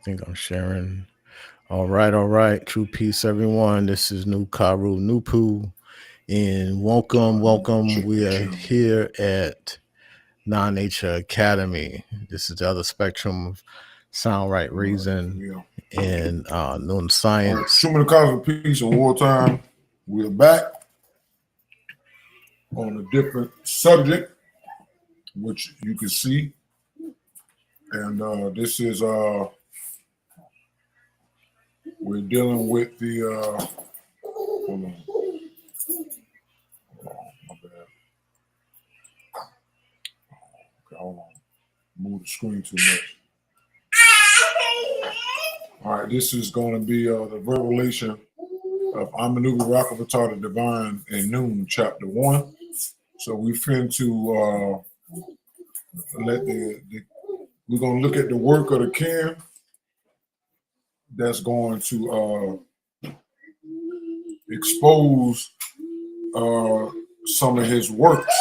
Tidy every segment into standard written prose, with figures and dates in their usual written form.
think I'm sharing. All right. True peace, everyone. This is New Karu Nupu, and welcome. We are here at Non Nature Academy. This is the other spectrum of sound, right, reason, Yeah. and known All right. science. 2 minute cause of peace and wartime. We're back on a different subject, which you can see. And this is we're dealing with the hold on, my bad. Okay, hold on. Move the screen too much. All right, this is going to be the revelation of Amanubu Rakavatar the Divine in Noon, chapter 1. So we finna to let we're gonna look at the work of the Ken that's going to expose some of his works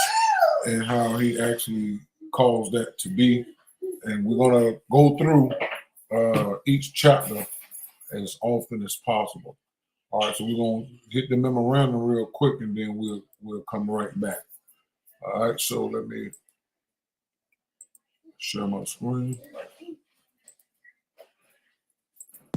and how he actually caused that to be. And we're gonna go through each chapter as often as possible. All right, so we're gonna hit the memorandum real quick, and then we'll come right back. All right, so let me share my screen.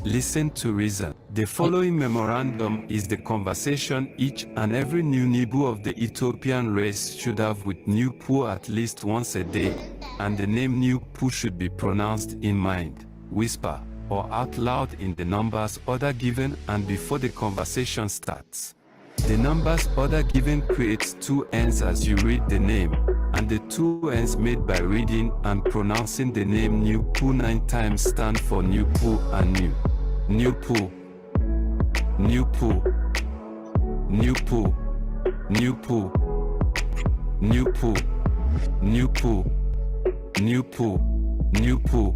Listen to reason. The following memorandum is the conversation each and every new Nibu of the Ethiopian race should have with NoopooH at least once a day, and the name NoopooH should be pronounced in mind, whisper, or out loud in the numbers order given and before the conversation starts. The numbers order given creates two ends as you read the name, and the two ends made by reading and pronouncing the name NoopooH 9 times stand for NoopooH and New. NoopooH, NoopooH, NoopooH, NoopooH, NoopooH, NoopooH, NoopooH, NoopooH,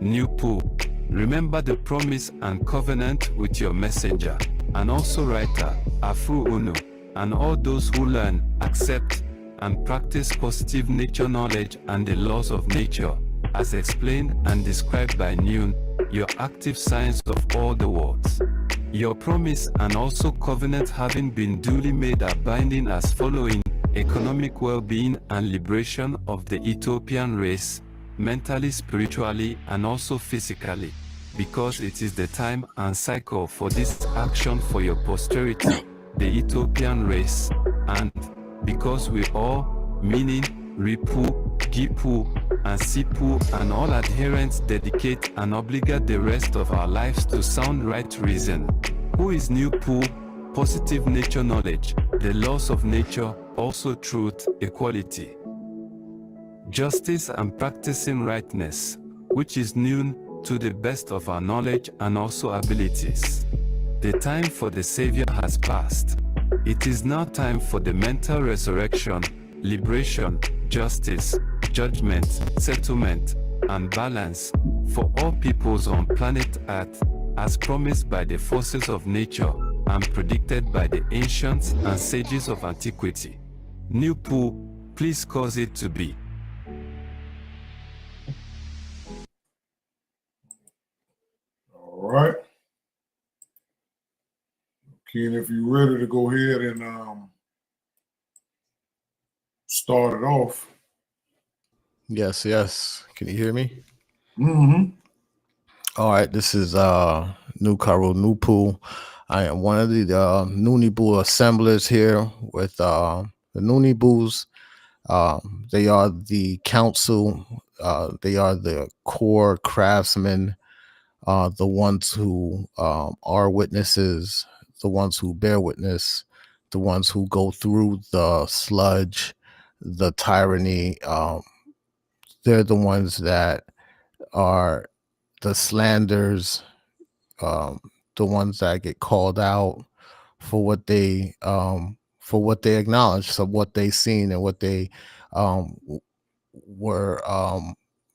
NoopooH. Remember the promise and covenant with your messenger, and also writer, Afro Unu, and all those who learn, accept, and practice positive nature knowledge and the laws of nature, as explained and described by Noon, your active science of all the worlds. Your promise and also covenant having been duly made are binding as following: economic well-being and liberation of the Ethiopian race, mentally, spiritually, and also physically, because it is the time and cycle for this action for your posterity, the Ethiopian race, and because we all, meaning Ripu, Gipu, and Sipu, and all adherents dedicate and obligate the rest of our lives to sound right reason. Who is NoopooH? Positive nature knowledge, the laws of nature, also truth, equality, justice, and practicing rightness, which is Noon, to the best of our knowledge and also abilities. The time for the Savior has passed. It is now time for the mental resurrection, liberation, justice, judgment, settlement, and balance for all peoples on planet Earth, as promised by the forces of nature and predicted by the ancients and sages of antiquity. NoopooH, please cause it to be. All right. Ken, if you're ready to go ahead and start it off. Yes, yes. Can you hear me? Mm-hmm. All right. This is New Karu Nupu. I am one of the Noonibu assemblers here with the Noonibus. They are the council. They are the core craftsmen, the ones who are witnesses, the ones who bear witness, the ones who go through the sludge, the tyranny. They're the ones that are the slanders, um, the ones that get called out for what they acknowledge, so what they seen and what they were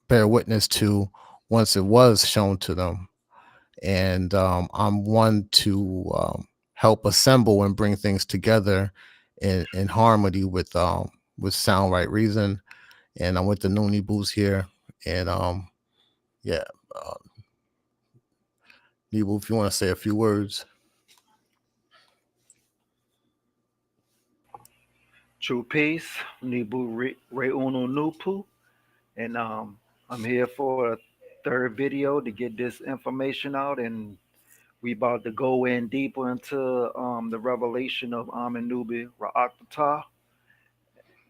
bear witness to once it was shown to them. And I'm one to help assemble and bring things together in harmony with sound right reason. And I'm with the Noonie Boos here, and yeah, uh, Nebo, if you want to say a few words. True peace, Nibu Reuno Nupu, and I'm here for a third video to get this information out, and we about to go in deeper into the revelation of Amenubi Ra'akta,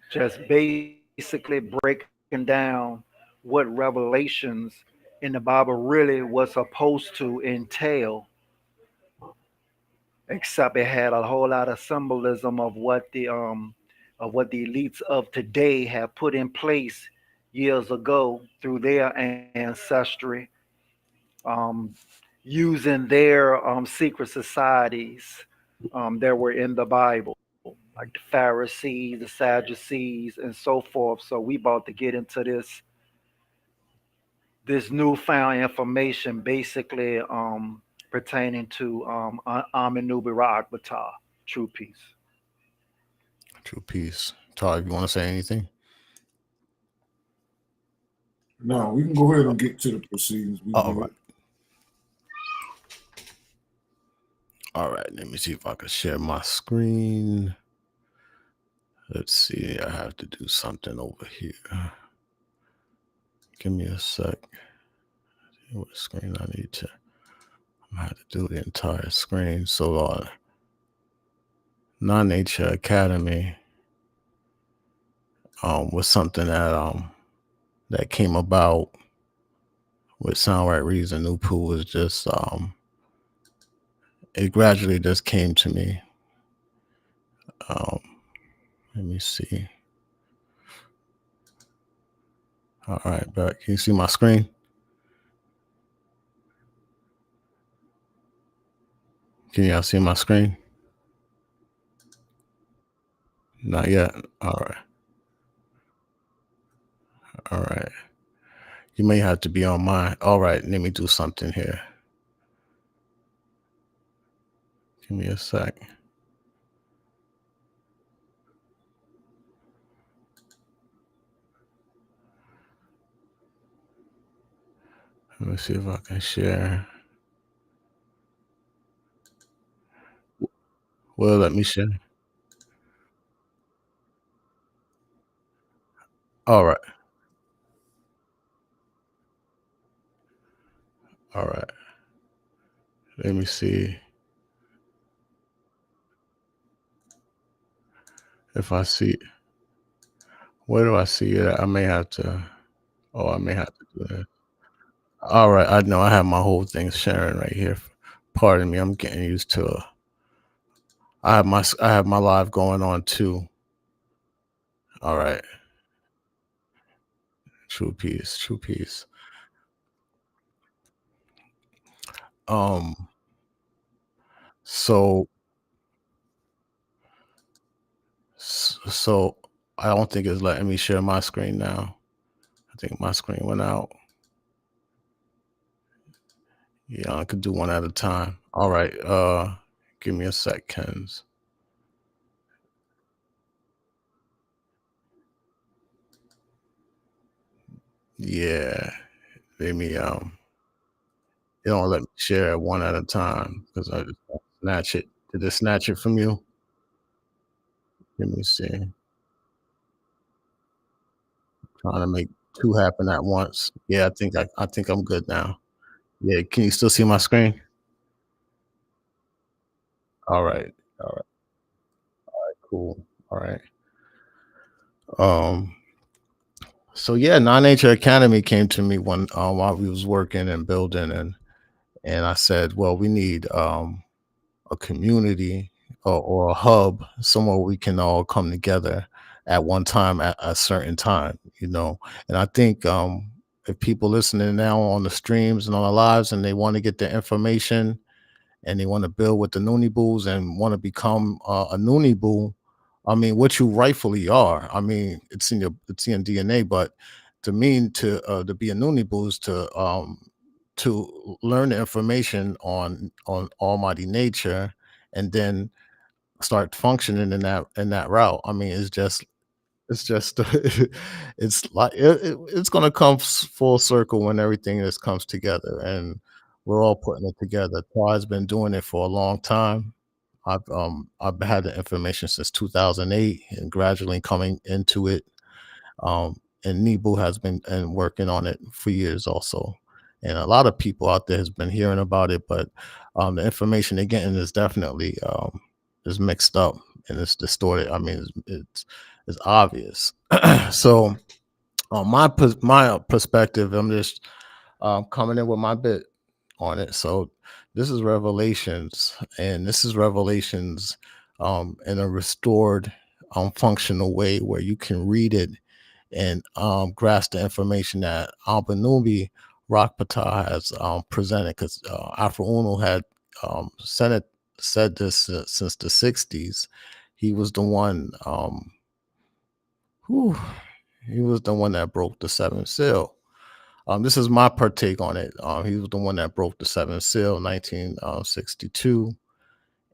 just basically breaking down what revelations in the Bible really was supposed to entail, except it had a whole lot of symbolism of what the elites of today have put in place years ago through their ancestry, um, using their secret societies that were in the Bible, like the Pharisees, the Sadducees, and so forth. So we about to get into this newfound information, basically pertaining to Amenubi Ra'akbata, true peace. True peace. Todd, if you want to say anything? No, we can go ahead and get to the proceedings. We All good. right. All right. Let me see if I can share my screen. Let's see. I have to do something over here. Give me a sec. See what screen I need to. I'm gonna have to do the entire screen. So, Non-Nature Academy was something that came about with Sound Right Reason. NoopooH was just it gradually just came to me. Let me see. All right, but can you see my screen? Can y'all see my screen? Not yet. All right. All right. You may have to be on mine. All right. Let me do something here. Give me a sec. Let me see if I can share. Well, let me share. All right. All right. Let me see if I see. Where do I see it? I may have to. Oh, I may have to do that. All right. I know I have my whole thing sharing right here. Pardon me. I'm getting used to. I have my live going on too. All right. True peace. True peace. Um. So so I don't think it's letting me share my screen now. I think my screen went out. Yeah, I could do one at a time. All right. Give me a sec, Kens. Yeah. Let me it don't let me share it one at a time because I just snatch it. Did it snatch it from you? Let me see. Trying to make two happen at once. Yeah, I think I'm good now. Yeah, can you still see my screen? All right. All right. Cool. All right. Um so yeah, Non-Nature Academy came to me one while we was working and building, and I said, well, we need a community or a hub somewhere we can all come together at one time at a certain time, you know. And I think if people listening now on the streams and on the lives and they want to get the information and they want to build with the Noonie Boos and want to become a Noonie Boo, I mean, what you rightfully are. I mean, it's in DNA, but to be a Noonie Boo is to learn the information on Almighty Nature, and then start functioning in that route. I mean, it's just it's like it's gonna come full circle when everything just comes together. And we're all putting it together. Todd's been doing it for a long time. I've had the information since 2008 and gradually coming into it. And Nebu has been and working on it for years also. And a lot of people out there has been hearing about it, but the information they're getting is definitely is mixed up and it's distorted. I mean, it's obvious. So, on my perspective, I'm just coming in with my bit on it. So this is Revelations, and this is Revelations in a restored, functional way where you can read it and grasp the information that Albanubi Rockpatah has presented. Because Afro Uno had said this since the '60s. He was the one. Whew, he was the one that broke the seventh seal. This is my partake on it. He was the one that broke the seventh seal, 1962,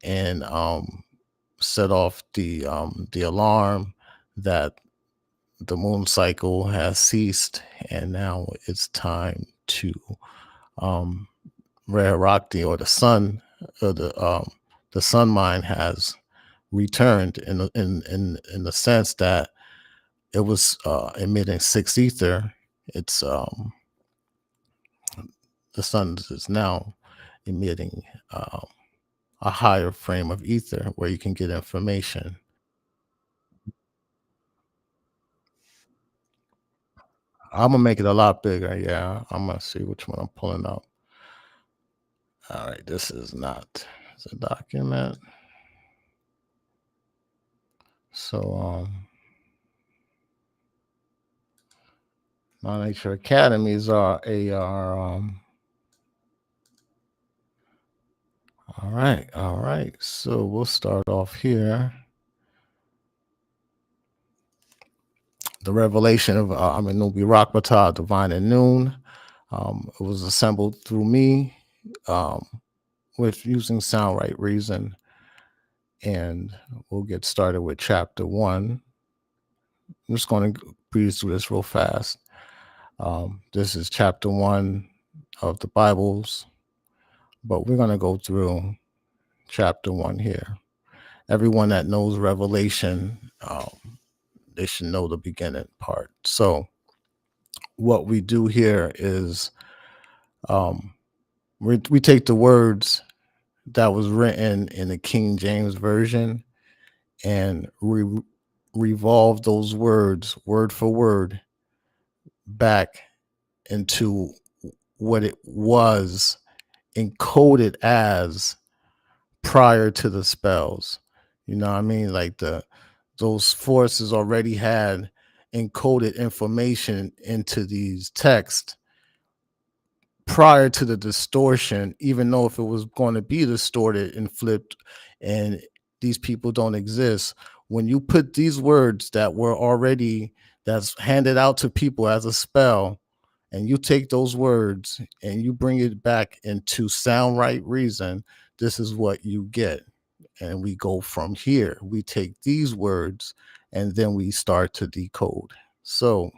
and set off the alarm that the moon cycle has ceased, and now it's time to um, Reharakti, or the sun mind has returned in the sense that it was emitting six ether. It's the sun is now emitting a higher frame of ether where you can get information. I'm gonna make it a lot bigger. Yeah, I'm gonna see which one I'm pulling up. All right, this is not. It's a document. So non-nature academies are all right, all right. So we'll start off here. The revelation of Nubi Rakbata, divine at noon. It was assembled through me um, with using sound right reason, and we'll get started with chapter 1. I'm just going to breeze through this real fast. This is chapter 1 of the Bibles, but we're going to go through chapter 1 here. Everyone that knows Revelation, they should know the beginning part. So what we do here is we take the words that was written in the King James Version and revolve those words word for word back into what it was encoded as prior to the spells. You know what I mean? Like those forces already had encoded information into these texts prior to the distortion, even though if it was going to be distorted and flipped and these people don't exist, when you put these words that were already that's handed out to people as a spell, and you take those words and you bring it back into sound right reason, this is what you get. And we go from here. We take these words and then we start to decode. So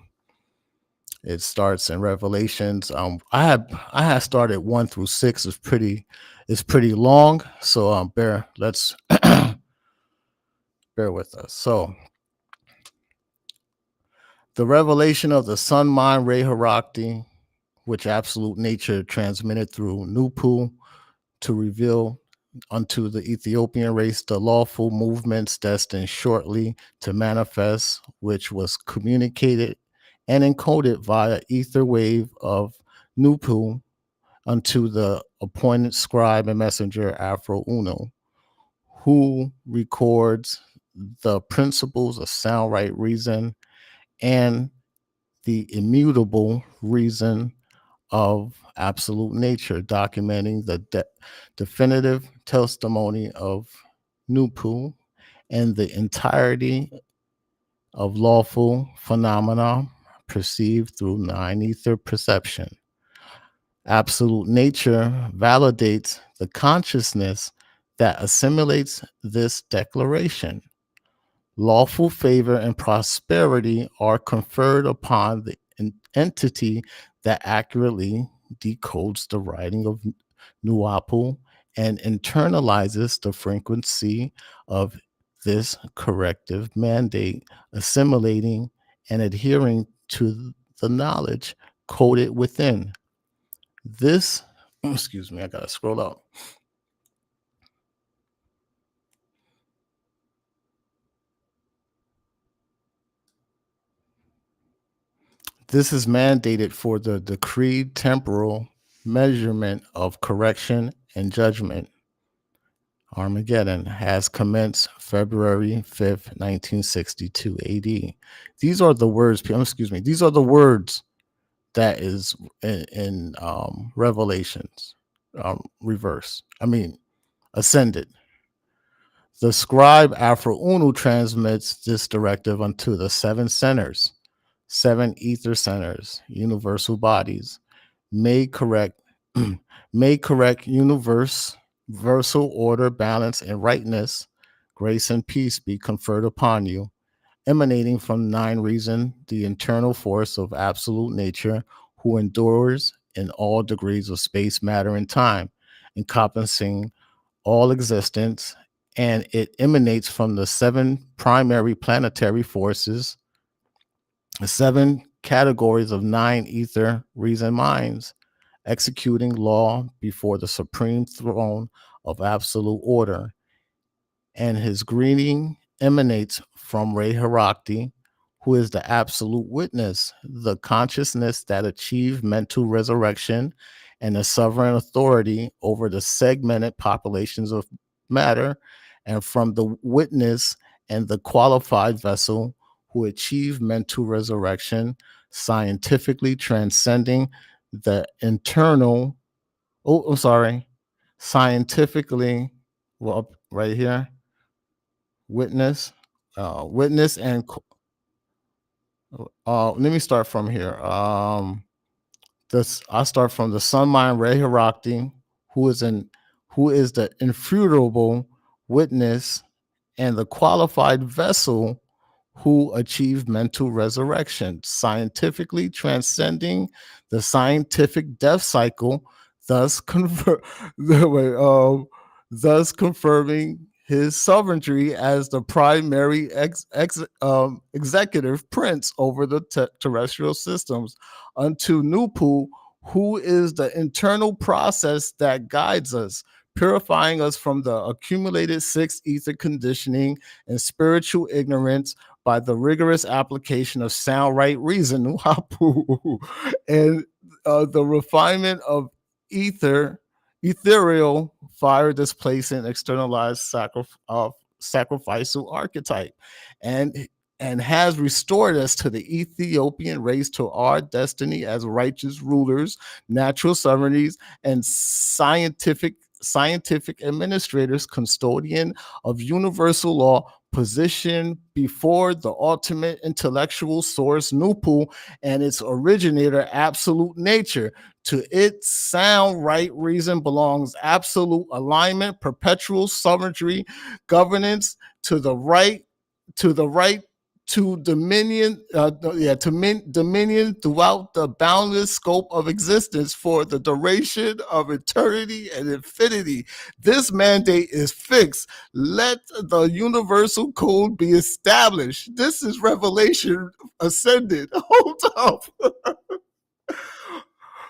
it starts in Revelations. I had started 1 through 6. It's pretty long. So let's bear with us. So the revelation of the sun mind Re Harakti, which absolute nature transmitted through NoopooH to reveal unto the Ethiopian race the lawful movements destined shortly to manifest, which was communicated and encoded via ether wave of NoopooH unto the appointed scribe and messenger Afro Uno, who records the principles of sound right reason and the immutable reason of absolute nature, documenting the definitive testimony of NoopooH and the entirety of lawful phenomena perceived through nine ether perception. Absolute nature validates the consciousness that assimilates this declaration. Lawful favor and prosperity are conferred upon the entity that accurately decodes the writing of NoopooH and internalizes the frequency of this corrective mandate, assimilating and adhering to the knowledge coded within. This, excuse me, I gotta scroll up. This is mandated for the decreed temporal measurement of correction and judgment. Armageddon has commenced February 5th, 1962 AD. These are the words, excuse me, these are the words that is in Revelations, reverse. I mean, ascended. The scribe Afro transmits this directive unto the seven centers, seven ether centers, universal bodies, may correct, may correct universal order, balance, and rightness. Grace and peace be conferred upon you, emanating from nine reason, the internal force of absolute nature, who endures in all degrees of space, matter, and time, encompassing all existence, and it emanates from the seven primary planetary forces, the seven categories of nine ether reason minds, executing law before the supreme throne of absolute order. And his greeting emanates from Ray Harakti, who is the absolute witness, the consciousness that achieved mental resurrection and the sovereign authority over the segmented populations of matter, and from the witness and the qualified vessel who achieved mental resurrection, scientifically transcending the internal, oh, I'm sorry, scientifically, well, right here, witness, witness and let me start from here. This I start from the Sun Mind Ray Harakti, who is in who is the infutable witness and the qualified vessel who achieved mental resurrection, scientifically transcending the scientific death cycle, thus thus confirming his sovereignty as the primary executive prince over the terrestrial systems, unto NoopooH, who is the internal process that guides us, purifying us from the accumulated six ether conditioning and spiritual ignorance by the rigorous application of sound right reason, and the refinement of ethereal fire displacing externalized sacrificial archetype, and has restored us to the Ethiopian race, to our destiny as righteous rulers, natural sovereignties, and scientific administrators, custodian of universal law, positioned before the ultimate intellectual source, NoopooH, and its originator, absolute nature. To its sound right reason belongs absolute alignment, perpetual sovereignty, governance, to the right, to the right to dominion, dominion throughout the boundless scope of existence for the duration of eternity and infinity. This mandate is fixed. Let the universal code be established. This is Revelation ascended. Hold up.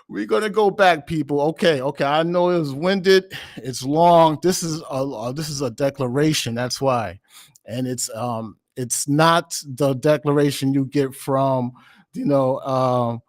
We're gonna go back, people. Okay. I know it was winded. It's long. This is a declaration. That's why, and it's not the declaration you get from, you know,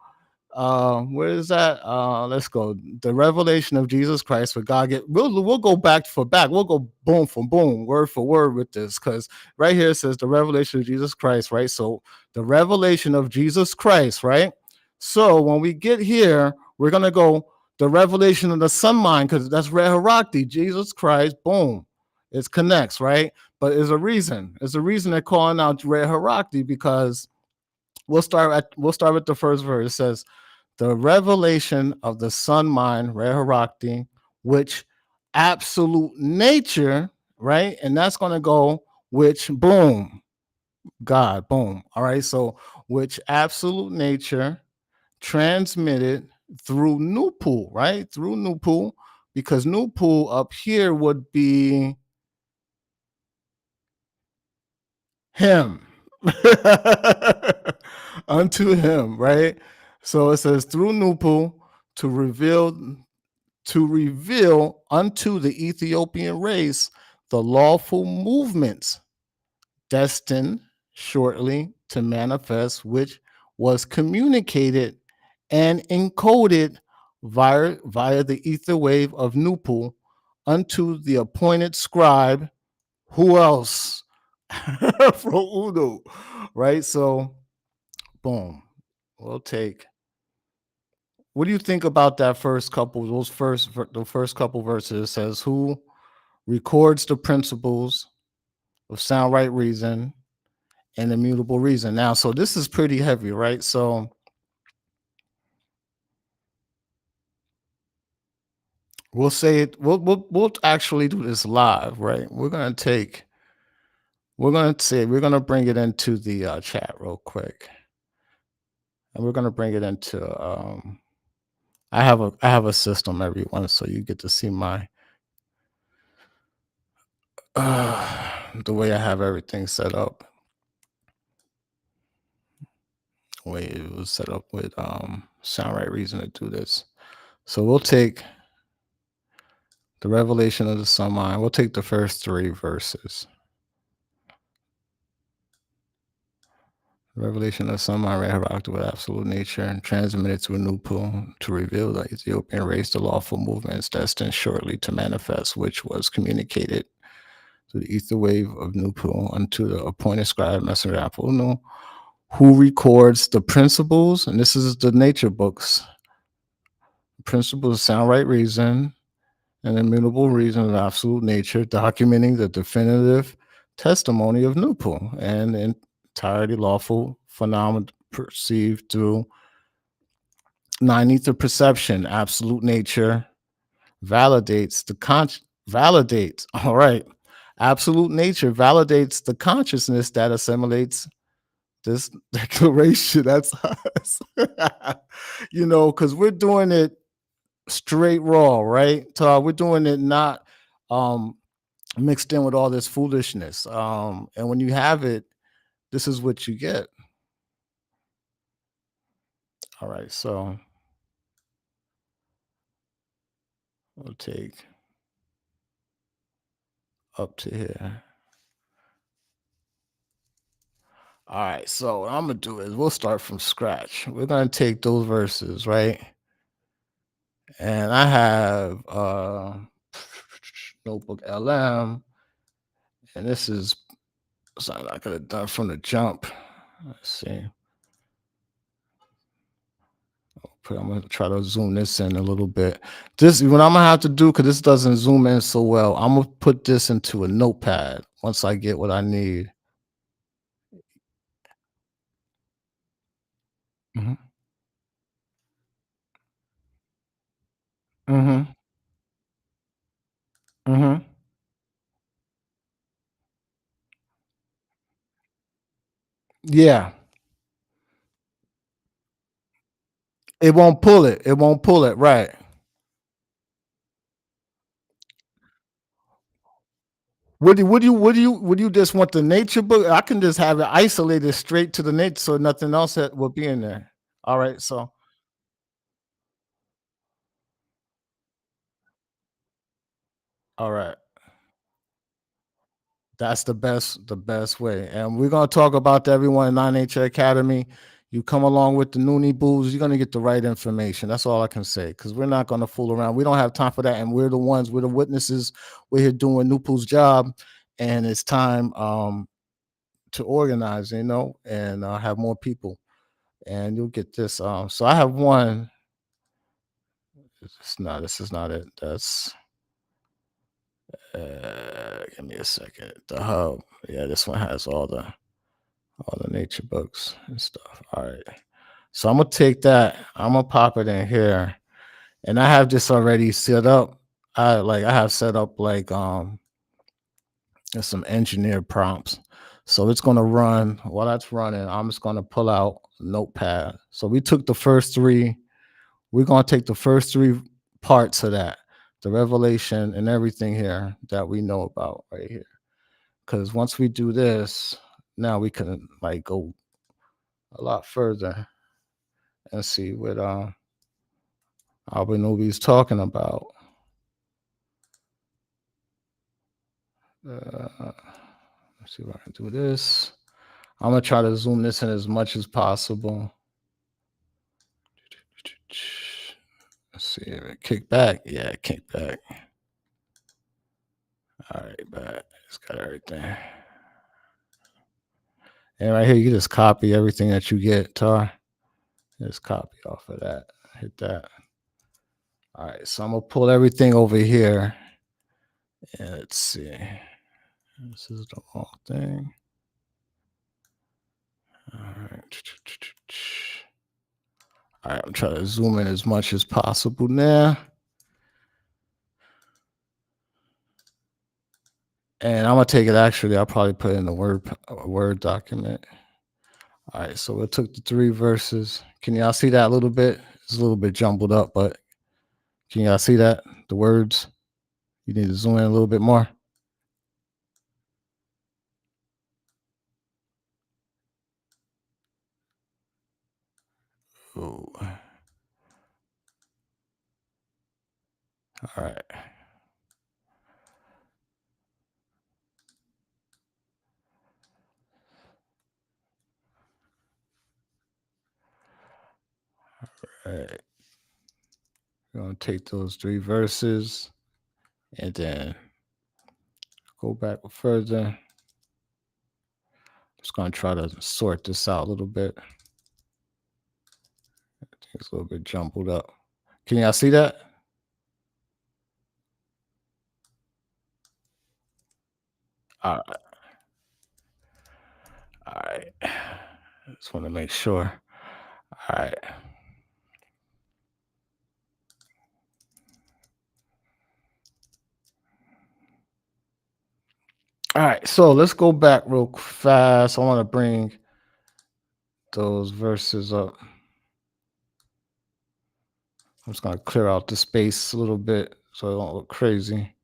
where is that? Let's go. The revelation of Jesus Christ, where God get. We'll go back for back. We'll go boom for boom, word for word with this, because right here it says the revelation of Jesus Christ, right? So the revelation of Jesus Christ, right? So when we get here, we're gonna go the revelation of the Son Mind, because that's Red Harakti, Jesus Christ, boom. It connects, right? But there's a reason. There's a reason they're calling out Red Harakti, because we'll start with the first verse. It says, the revelation of the Son Mind, Red Harakti, which absolute nature, right? And that's gonna go, which boom, God, boom. All right. So which absolute nature transmitted through NoopooH, right? Through NoopooH, because NoopooH up here would be him. Unto him, right? So it says through NoopooH to reveal unto the Ethiopian race the lawful movements destined shortly to manifest, which was communicated and encoded via the ether wave of NoopooH unto the appointed scribe. Who else? From Udo, right? So, boom. We'll take. What do you think about that first couple? The first couple verses says, "Who records the principles of sound right reason and immutable reason." Now, so this is pretty heavy, right? So we'll say it. We'll actually do this live, right? We're gonna bring it into the chat real quick, and we're gonna bring it into. I have a system, everyone, so you get to see my the way I have everything set up. The way it was set up with sound right reason to do this. So we'll take the revelation of the sun mind. We'll take the first 3 verses. Revelation of the sun mind, right, with absolute nature, and transmitted to a NoopooH to reveal the Ethiopian race, the lawful movements destined shortly to manifest, which was communicated to the ether wave of NoopooH unto the appointed scribe, messenger, Apple, who records the principles, and this is the nature books, principles of sound right reason and immutable reason of absolute nature, documenting the definitive testimony of NoopooH and entirety lawful phenomena perceived through nine ether perception. Absolute nature validates the validates. All right. Absolute nature validates the consciousness that assimilates this declaration. That's us. Because we're doing it straight raw, right? So we're doing it not mixed in with all this foolishness. And when you have it, this is what you get. All right, so we'll take up to here. All right, so what I'm gonna do is we'll start from scratch. We're gonna take those verses, right? And I have notebook LM, and this is something I could have done from the jump. Let's see. I'm gonna try to zoom this in a little bit. This what I'm gonna have to do, because this doesn't zoom in so well. I'm gonna put this into a notepad once I get what I need. Mm-hmm. Mm-hmm. Mm-hmm. Yeah. It won't pull it. It won't pull it, right. Would you just want the nature book? I can just have it isolated straight to the nature, so nothing else will be in there. All right, so all right. That's the best way. And we're gonna talk about that, everyone in Non-Nature Academy. You come along with the Noonie Boos, you're gonna get the right information. That's all I can say, because we're not gonna fool around. We don't have time for that, and we're the witnesses. We're here doing NoopooH's job, and it's time to organize, and have more people. And you'll get this. So I have one. This is not it. That's give me a second. The hub. Yeah, this one has all the nature books and stuff. All right. So I'm gonna take that. I'm gonna pop it in here, and I have this already set up. I have set up there's some engineer prompts. So it's gonna run while that's running. I'm just gonna pull out Notepad. So we took the first 3 we're going to take the first three parts of that, the revelation and everything here that we know about right here. Because once we do this, now we can like go a lot further and see what Abenobi is talking about. Let's see if I can do this. I'm gonna try to zoom this in as much as possible. Let's see if it kick back. Yeah, it kick back. All right, but it's got everything. And right here, you can just copy everything that you get, Tar. Just copy off of that. Hit that. All right, so I'm gonna pull everything over here. And let's see. This is the wrong thing. All right. All right, I'm trying to zoom in as much as possible now. And I'm gonna take it. Actually, I'll probably put it in the Word document. All right, so it took the three verses. Can y'all see that a little bit? It's a little bit jumbled up, but can y'all see that? The words. You need to zoom in a little bit more. Ooh. All right. All right. We're gonna take those three verses and then go back further. Just gonna try to sort this out a little bit. I think it's a little bit jumbled up. Can y'all see that? All right. All right. Just want to make sure. All right. All right. So let's go back real fast. I want to bring those verses up. I'm just going to clear out the space a little bit so it don't look crazy.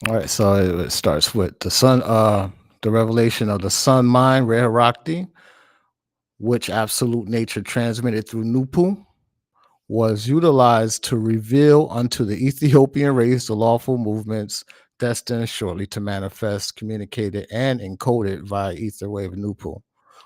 All right, so it starts with the sun, the revelation of the sun mind, Reharakti, which absolute nature transmitted through NoopooH, was utilized to reveal unto the Ethiopian race the lawful movements destined shortly to manifest, communicated, and encoded via ether wave NoopooH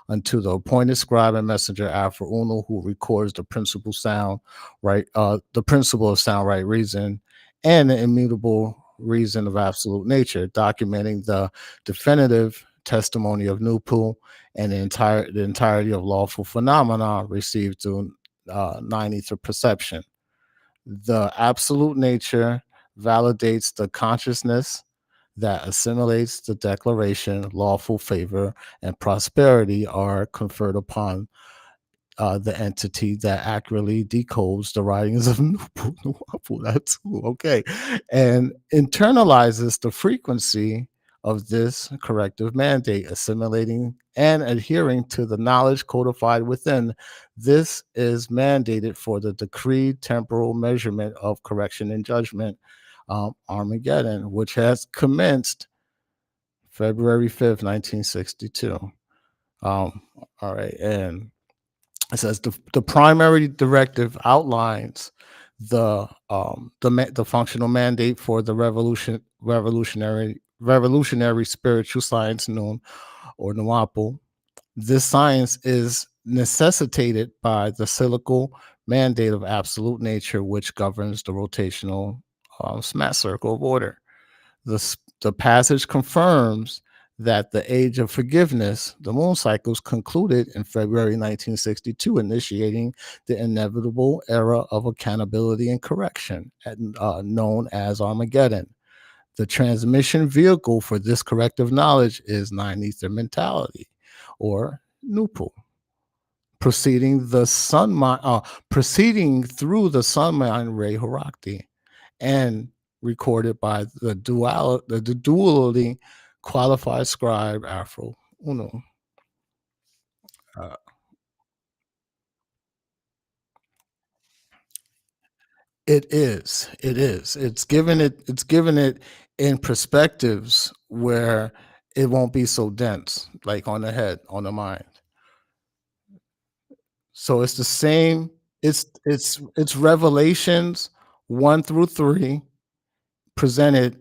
unto the appointed scribe and messenger Alpha Uno, who records the principal sound, right, the principle of sound, right, reason, and the immutable reason of absolute nature, documenting the definitive testimony of NoopooH and the entirety of lawful phenomena received through nine ether perception. The absolute nature validates the consciousness that assimilates the declaration, lawful favor and prosperity are conferred upon the entity that accurately decodes the writings of NoopooH. That's okay, and internalizes the frequency of this corrective mandate, assimilating and adhering to the knowledge codified within. This is mandated for the decreed temporal measurement of correction and judgment, Armageddon, which has commenced February 5th, 1962. All right, and it says the primary directive outlines the functional mandate for the revolutionary spiritual science known or NoopooH. This science is necessitated by the cyclical mandate of absolute nature, which governs the rotational smash circle of order. The passage confirms that the age of forgiveness, the moon cycles, concluded in February 1962, initiating the inevitable era of accountability and correction, known as Armageddon. The transmission vehicle for this corrective knowledge is nine ether mentality, or NoopooH, proceeding through the sun mind ray Harakti, and recorded by the dually qualified scribe Afro Uno. Uh, it is. It is. It's given it in perspectives where it won't be so dense, like on the head, on the mind. So it's the same. It's Revelations 1 through 3 presented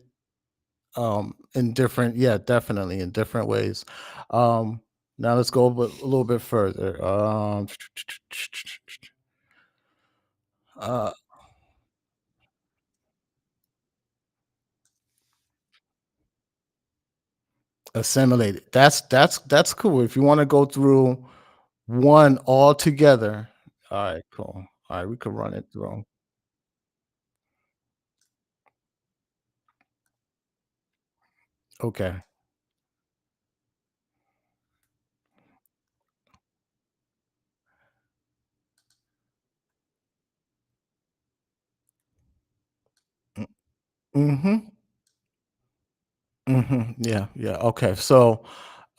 in different, yeah, definitely in different ways. Um Now let's go a little bit further. Uh Assimilate it. That's cool. If you want to go through one all together, all right, cool. All right, we can run it through. Okay. Mm-hmm. Mm-hmm. Yeah, yeah. Okay. So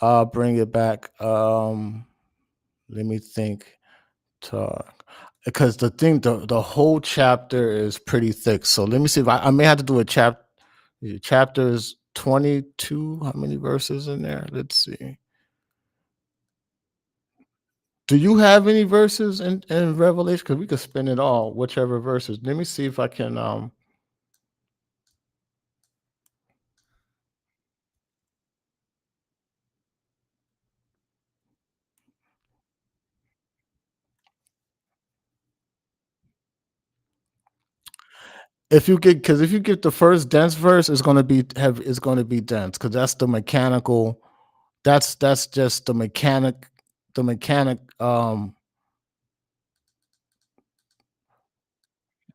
I'll bring it back. Let me think. Talk. Because the whole chapter is pretty thick. So let me see if I may have to do a chapters 22. How many verses in there? Let's see. Do you have any verses in Revelation? Because we could spin it all, whichever verses. Let me see if I can if you get the first dense verse, it's gonna be dense because that's the mechanical, that's just the mechanic,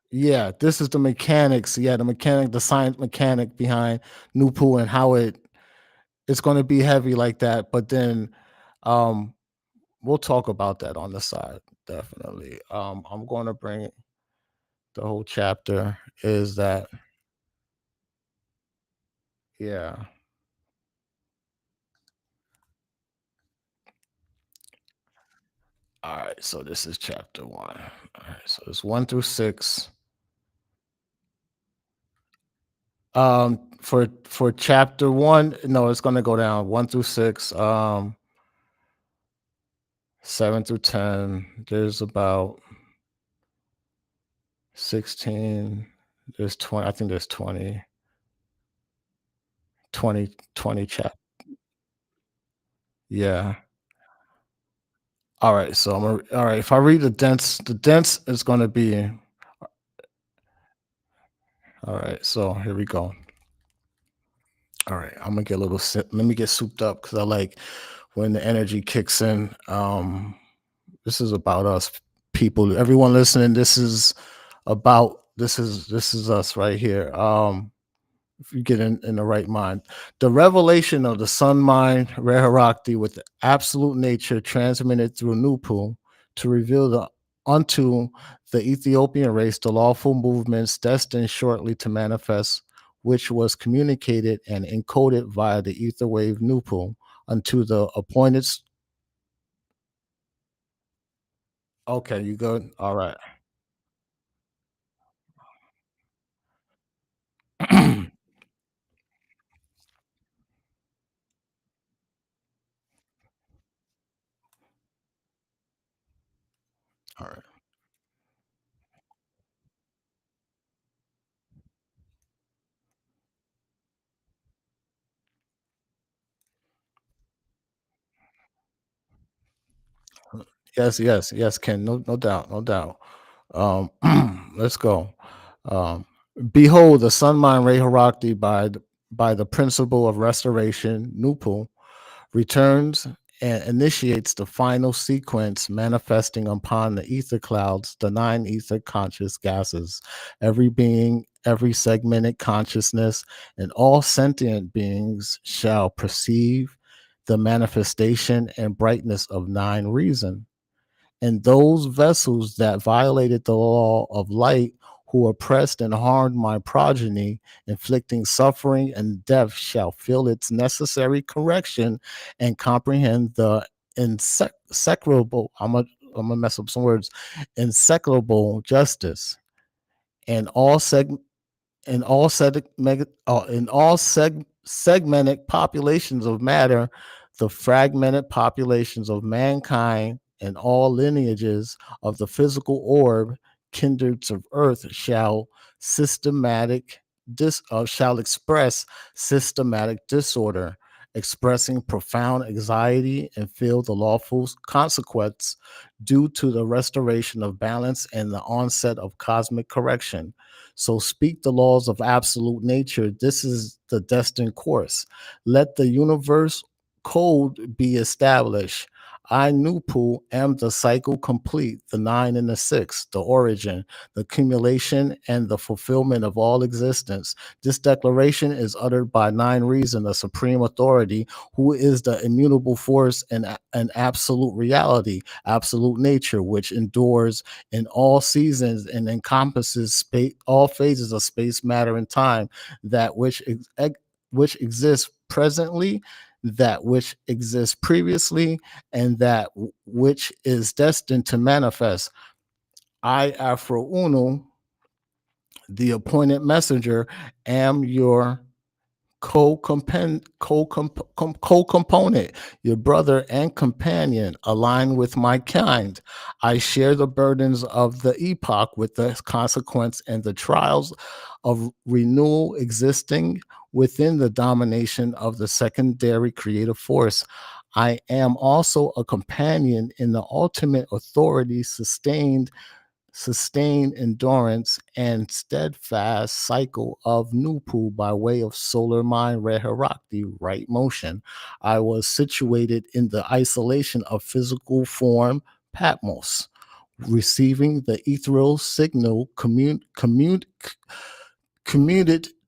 yeah, this is the mechanics, yeah, the science mechanic behind NoopooH and how it's gonna be heavy like that, but then um we'll talk about that on the side, definitely. I'm gonna bring the whole chapter is that, yeah. All right, so this is chapter 1. All right, so it's 1 through 6. For chapter 1, no, it's gonna go down 1 through 6, 7 through 10. There's about 16. There's 20. I think there's 20 chap. Yeah. All right. So all right. If I read the dense is gonna be all right. So here we go. All right. I'm gonna get a little let me get souped up because I like when the energy kicks in. This is about us people. Everyone listening, this is us right here. If you get in the right mind. The revelation of the sun mind, Reharakti, with the absolute nature transmitted through NoopooH to reveal unto the Ethiopian race the lawful movements destined shortly to manifest, which was communicated and encoded via the ether wave NoopooH unto the appointed. Okay, you good? All right. All right. Yes, yes, yes, Ken. No, no doubt, no doubt. Um, let's go. Um, Behold, the sun mind Reharakti by the principle of restoration, NoopooH, returns and initiates the final sequence, manifesting upon the ether clouds, the nine ether conscious gases. Every being, every segmented consciousness, and all sentient beings shall perceive the manifestation and brightness of nine reason. And those vessels that violated the law of light, who oppressed and harmed my progeny, inflicting suffering and death, shall feel its necessary correction and comprehend the insecrable. I'm gonna mess up some words. Insecrable justice, and all segmented populations of matter, the fragmented populations of mankind, and all lineages of the physical orb, kindreds of earth, shall express systematic disorder, expressing profound anxiety and feel the lawful consequence due to the restoration of balance and the onset of cosmic correction. So speak the laws of absolute nature. This is the destined course. Let the universe code be established. I, Nupu, am the cycle complete, the nine and the six, the origin, the accumulation, and the fulfillment of all existence. This declaration is uttered by Nine Reason, the supreme authority, who is the immutable force and an absolute reality, absolute nature, which endures in all seasons and encompasses all phases of space, matter, and time, that which exists presently, that which exists previously, and that which is destined to manifest. I, Afro Uno, the appointed messenger, am your co-component, your brother and companion, aligned with my kind. I share the burdens of the epoch with the consequence and the trials of renewal existing within the domination of the secondary creative force. I am also a companion in the ultimate authority sustained endurance and steadfast cycle of Nupu by way of solar mind Reharakti, right motion. I was situated in the isolation of physical form Patmos, receiving the ethereal signal commuted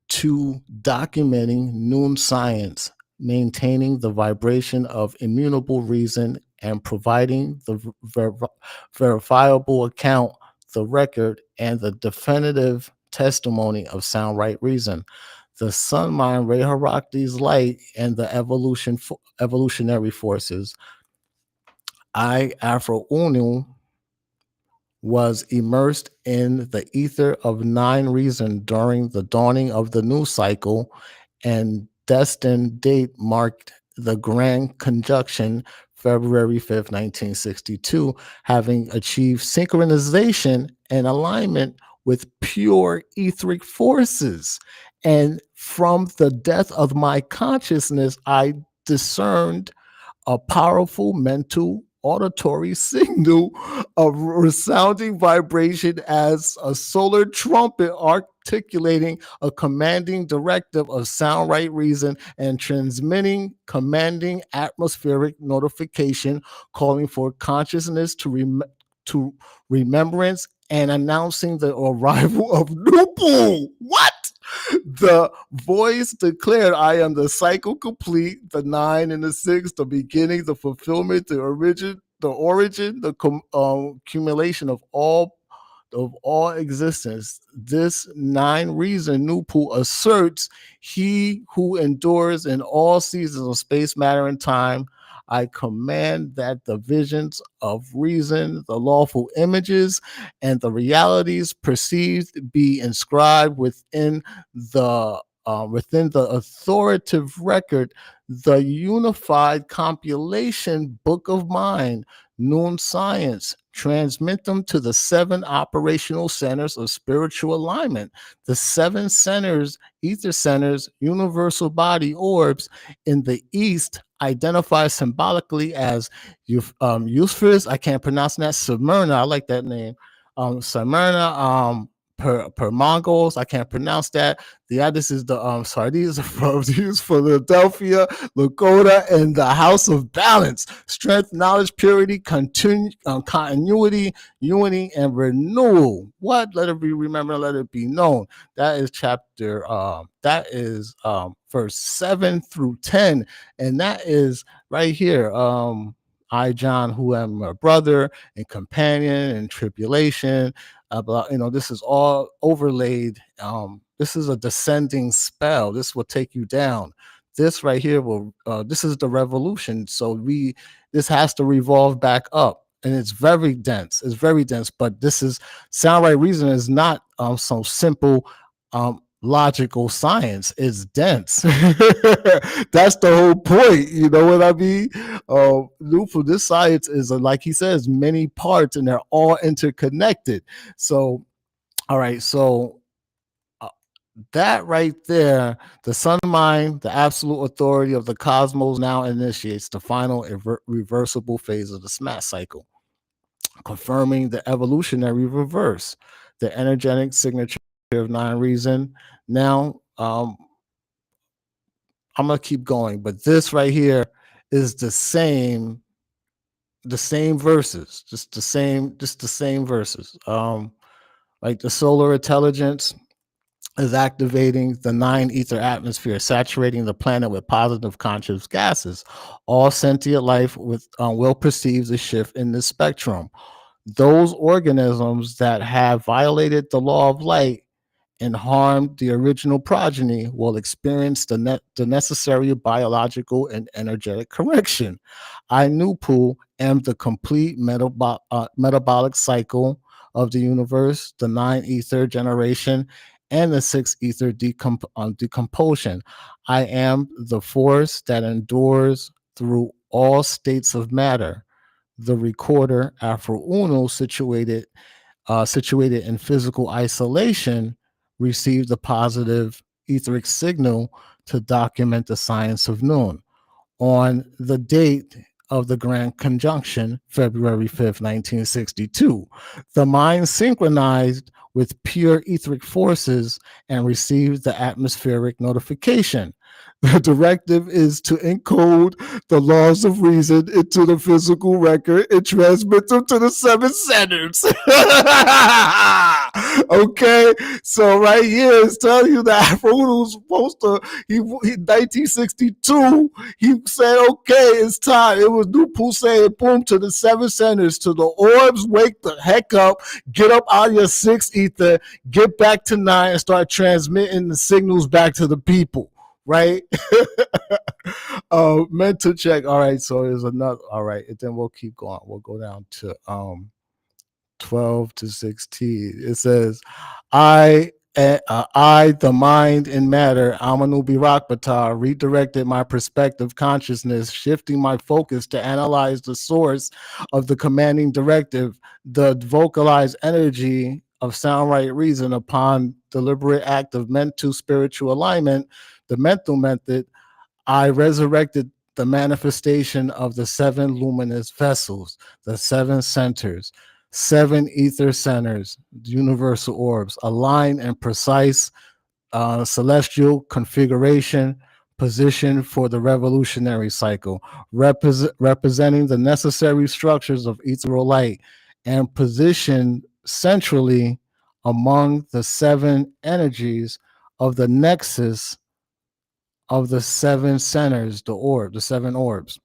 to documenting noon science, maintaining the vibration of immutable reason, and providing the verifiable account, the record, and the definitive testimony of sound right reason. The sun mind Reharakti's light and the evolutionary forces. I, Afro Unu, was immersed in the ether of nine reason during the dawning of the new cycle, and destined date marked the grand conjunction February 5th, 1962, having achieved synchronization and alignment with pure etheric forces. And from the depth of my consciousness, I discerned a powerful mental auditory signal of resounding vibration as a solar trumpet articulating a commanding directive of sound right reason and transmitting commanding atmospheric notification calling for consciousness to remembrance and announcing the arrival of Nupu. What? The voice declared, I am the cycle complete, the nine and the six, the beginning, the fulfillment, the accumulation of all existence. This nine reason Nupu asserts, he who endures in all seasons of space, matter, and time. I command that the visions of reason, the lawful images, and the realities perceived be inscribed within the authoritative record, the unified compilation book of mind, noon science. Transmit them to the seven operational centers of spiritual alignment, the seven centers, ether centers, universal body orbs in the east, identified symbolically as Euphrates. I can't pronounce that. Smyrna. I like that name. Smyrna, per Mongols. I can't pronounce that. Yeah, this is the sorry, these are from these Philadelphia, Lakota, and the House of Balance. Strength, knowledge, purity, continuity, unity, and renewal. What? Let it be remembered, let it be known. That is chapter that is verse 7 through 10. And that is right here. I, John, who am a brother and companion in tribulation, about this is all overlaid. This is a descending spell. This will take you down. This right here will this is the revolution. So this has to revolve back up, and it's very dense. It's very dense. But this is sound right reason is not some simple logical science. Is dense. That's the whole point. You know what I mean? For this science is like he says, many parts, and they're all interconnected. So, all right. So uh, that right there, the sun mind, the absolute authority of the cosmos now initiates the final reversible phase of the smash cycle, confirming the evolutionary reverse, the energetic signature of nine reason. Now, I'm gonna keep going, but this right here is the same verses, just the same verses. Like the solar intelligence is activating the nine ether atmosphere, saturating the planet with positive conscious gases. All sentient life will perceive the shift in this spectrum. Those organisms that have violated the law of light and harmed the original progeny will experience the necessary biological and energetic correction. I, NoopooH, am the complete metabolic cycle of the universe, the nine ether generation, and the six ether decomposition. I am the force that endures through all states of matter, the recorder Afro Uno situated in physical isolation, received a positive etheric signal to document the science of noon. On the date of the Grand Conjunction, February 5th, 1962, the mind synchronized with pure etheric forces and received the atmospheric notification. The directive is to encode the laws of reason into the physical record and transmit them to the seven centers. Okay, so right here it's telling you that Afro was supposed to, he 1962, he said, okay, it's time. It was NoopooH saying, boom, to the seven centers, to the orbs, wake the heck up, get up out of your six ether, get back to nine, and start transmitting the signals back to the people, right? Mental check. All right, so there's another. All right, and then we'll keep going. We'll go down to 12 to 16. It says, I, the mind and matter, Amanubi Rakbatar, redirected my perspective consciousness, shifting my focus to analyze the source of the commanding directive, the vocalized energy of sound right reason upon deliberate act of mental spiritual alignment, the mental method. I resurrected the manifestation of the seven luminous vessels, the seven centers, seven ether centers, universal orbs, aligned and precise celestial configuration, position for the revolutionary cycle, representing the necessary structures of ethereal light, and positioned centrally among the seven energies of the nexus of the seven centers, the seven orbs,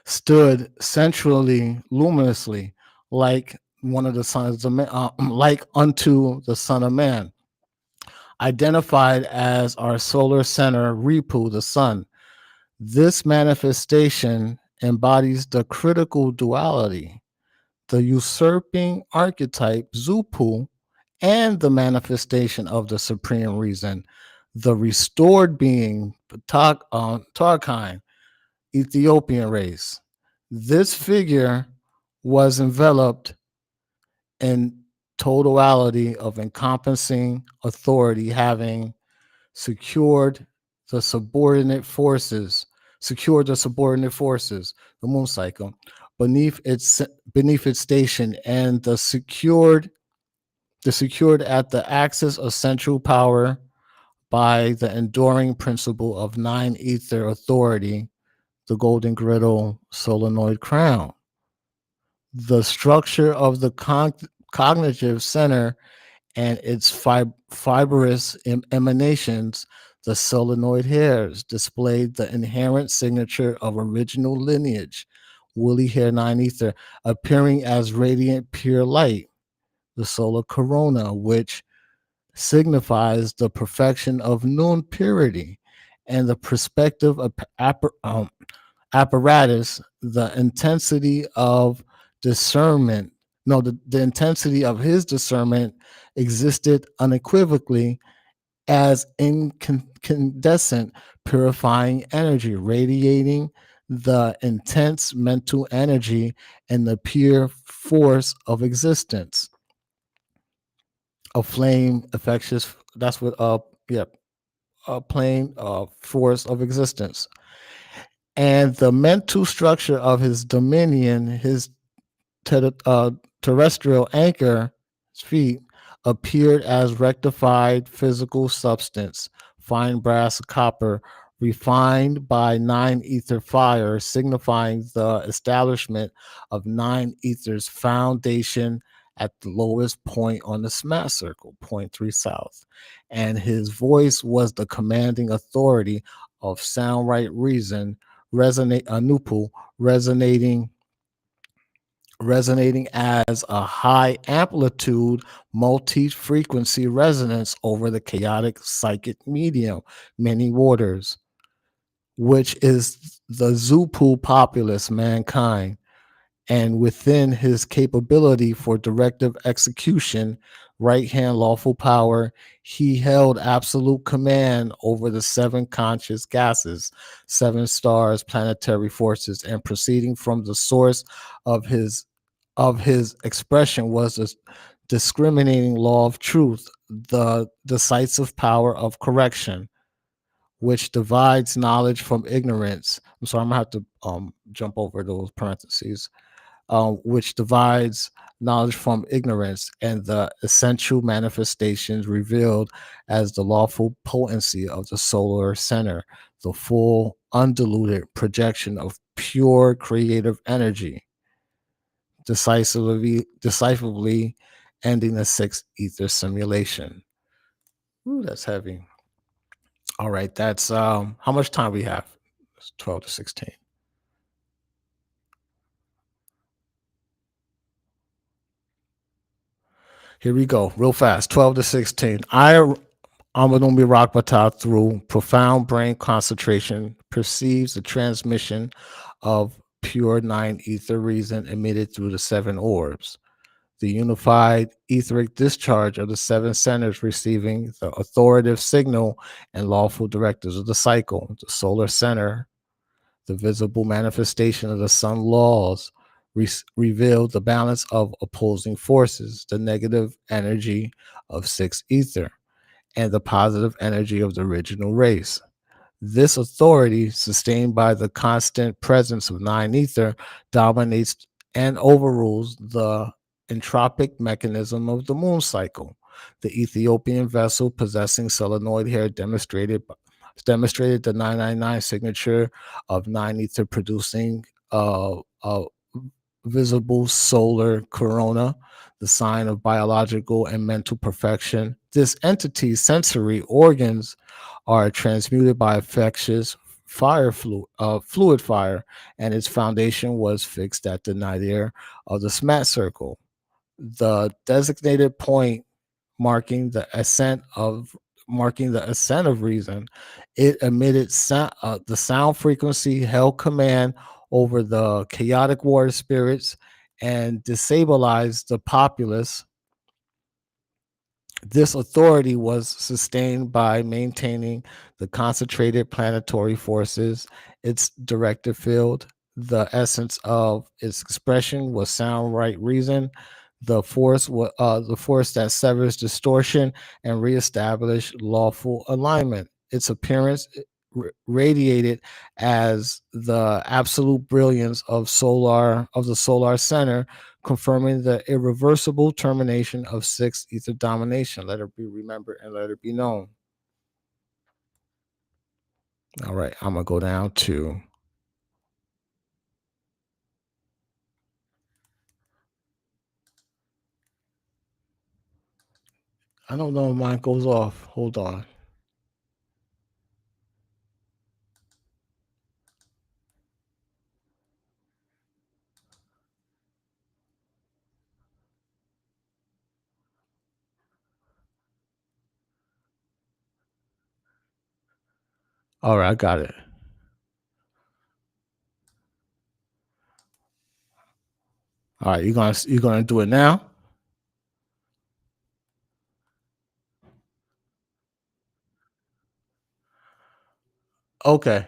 stood centrally, luminously, like one of the sons of man, like unto the Son of Man, identified as our solar center, Ripu, the sun. This manifestation embodies the critical duality, the usurping archetype, Zupu, and the manifestation of the supreme reason, the restored being, Tarkine, Ethiopian race. This figure was enveloped in totality of encompassing authority, having secured the subordinate forces, the moon cycle, beneath its station, and the secured secured at the axis of central power by the enduring principle of nine ether authority, the golden griddle solenoid crown. The structure of the cognitive center and its fibrous emanations, the solenoid hairs, displayed the inherent signature of original lineage, woolly hair nine ether, appearing as radiant pure light, the solar corona, which signifies the perfection of known purity, and the perspective of apparatus, the intensity of discernment. No, the intensity of his discernment existed unequivocally as incandescent, purifying energy, radiating the intense mental energy and the pure force of existence. A flame, infectious. That's what. Yeah. A plane force of existence, and the mental structure of his dominion, his terrestrial anchor, feet, appeared as rectified physical substance, fine brass copper, refined by nine ether fire, signifying the establishment of nine ether's foundation at the lowest point on the smash circle, point 3 south. And his voice was the commanding authority of sound right reason, resonate Anupu, resonating as a high amplitude multi-frequency resonance over the chaotic psychic medium, many waters, which is the Zupu populace, mankind, and within his capability for directive execution, right hand lawful power, he held absolute command over the seven conscious gases, seven stars, planetary forces, and proceeding from the source of his expression was a discriminating law of truth, the decisive power of correction, which divides knowledge from ignorance. I'm sorry, I'm gonna have to jump over those parentheses, which divides knowledge from ignorance, and the essential manifestations revealed as the lawful potency of the solar center, the full, undiluted projection of pure creative energy, decisively ending the sixth ether simulation. Ooh, that's heavy. All right, that's how much time we have? It's 12 to 16. Here we go, real fast. 12 to 16. Amanumi Rakpata, through profound brain concentration, perceives the transmission of pure nine ether reason emitted through the seven orbs. The unified etheric discharge of the seven centers receiving the authoritative signal and lawful directives of the cycle, the solar center, the visible manifestation of the sun laws, revealed the balance of opposing forces, the negative energy of six ether, and the positive energy of the original race. This authority, sustained by the constant presence of nine ether, dominates and overrules the entropic mechanism of the moon cycle. The Ethiopian vessel possessing solenoid hair demonstrated the 999 signature of nine ether, producing a visible solar corona, the sign of biological and mental perfection. This entity's sensory organs are transmuted by infectious fluid fire, and its foundation was fixed at the nadir of the smat circle, the designated point marking the ascent of reason. It emitted the sound frequency, held command over the chaotic water spirits, and destabilized the populace. This authority was sustained by maintaining the concentrated planetary forces, its directive field. The essence of its expression was sound right reason, the force that severs distortion and reestablish lawful alignment. Its appearance radiated as the absolute brilliance of the solar center, confirming the irreversible termination of 6 ether domination. Let it be remembered and let it be known. All right, I'm going to go down to I don't know if mine goes off. Hold on. All right, I got it. All right, you're gonna do it now? Okay.